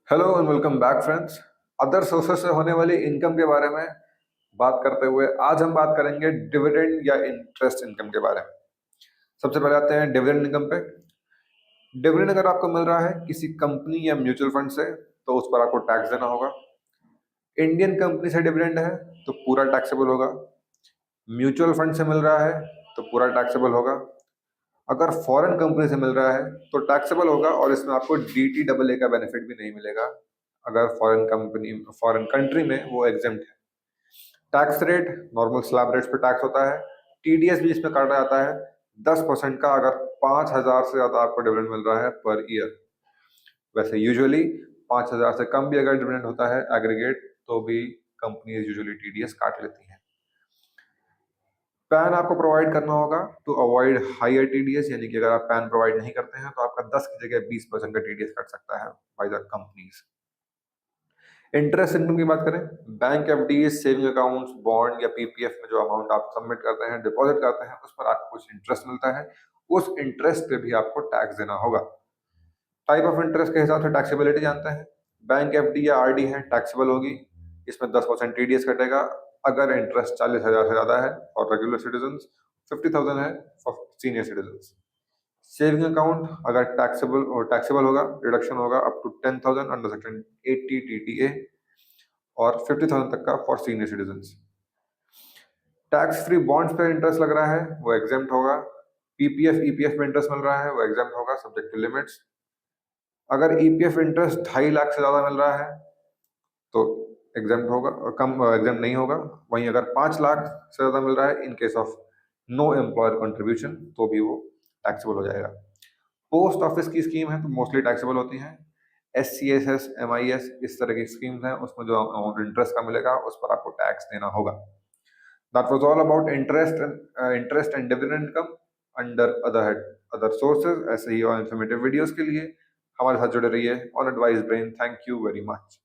Hello and welcome back friends. Other sources से होने वाली इनकम के बारे में बात करते हुए आज हम बात करेंगे डिविडेंड या इंटरेस्ट इनकम के बारे में। सबसे पहले आते हैं डिविडेंड इनकम पे। डिविडेंड अगर आपको मिल रहा है किसी कंपनी या म्यूचुअल फंड से तो उस पर आपको टैक्स देना होगा। इंडियन कंपनी से डिविडेंड है तो पूरा टैक्सेबल होगा। म्यूचुअल फंड से मिल रहा है तो पूरा टैक्सेबल होगा। अगर फॉरेन कंपनी से मिल रहा है तो टैक्सेबल होगा और इसमें आपको डी डबल ए का बेनिफिट भी नहीं मिलेगा। अगर फॉरेन कंट्री में वो एग्जेम्प्ट है। Tax rate normal slab rates पे टैक्स होता है। टीडीएस भी इसमें काटा जाता है 10% का अगर 5,000 से ज्यादा आपको डिविडेंड मिल रहा है पर ईयर। वैसे यूजुअली 5,000 से कम भी अगर डिविडेंड होता है एग्रीगेट तो भी कंपनी यूजुअली टीडीएस काट लेती है। पैन आपको प्रोवाइड करना होगा टू अवॉइड हायर टीडीएस, यानी कि अगर आप पैन प्रोवाइड नहीं करते हैं तो आपका 10 की जगह 20% का टीडीएस कट सकता है by the companies. Interest income की बात करें, bank FD, saving accounts, bond या पीपीएफ में जो अमाउंट आप सबमिट करते हैं, डिपॉजिट करते हैं, उस पर आपको कुछ इंटरेस्ट मिलता है। उस इंटरेस्ट पे भी आपको टैक्स देना होगा। टाइप ऑफ इंटरेस्ट के हिसाब से टैक्सेबिलिटी जानते हैं। बैंक एफडी या आरडी है टैक्सेबल होगी, इसमें 10% टीडीएस कटेगा। अगर इंटरेस्ट 40,000 से ज्यादा है फॉर रेगुलर सिटीजन, 50,000 है for senior citizen. Saving account अगर टैक्सेबल होगा, रिडक्शन होगा up to 10,000 under section 80 TTA और 50,000 तक का for senior citizen. Tax free bonds पे इंटरेस्ट लग रहा है वो एग्जेम्प्ट होगा। पीपीएफ ईपीएफ में इंटरेस्ट मिल रहा है वो एग्जेम्प्ट होगा सब्जेक्ट टू लिमिट्स। अगर ईपीएफ इंटरेस्ट 2.5 लाख से ज्यादा मिल रहा है तो एग्जेम्प्ट होगा और कम एग्जेम्प्ट नहीं होगा। वहीं अगर 5 लाख से ज्यादा मिल रहा है in case of no employer contribution तो भी वो टैक्सेबल हो जाएगा। पोस्ट ऑफिस की स्कीम है तो मोस्टली टैक्सेबल होती हैं। SCSS, MIS इस तरह की स्कीम्स हैं, उसमें जो अमाउंट इंटरेस्ट का मिलेगा उस पर आपको टैक्स देना होगा। That was all about interest and dividend income under other sources. ऐसे ही और इन्फॉर्मेटिव वीडियोस के लिए हमारे साथ जुड़े रहिए on advice brain. Thank you very much.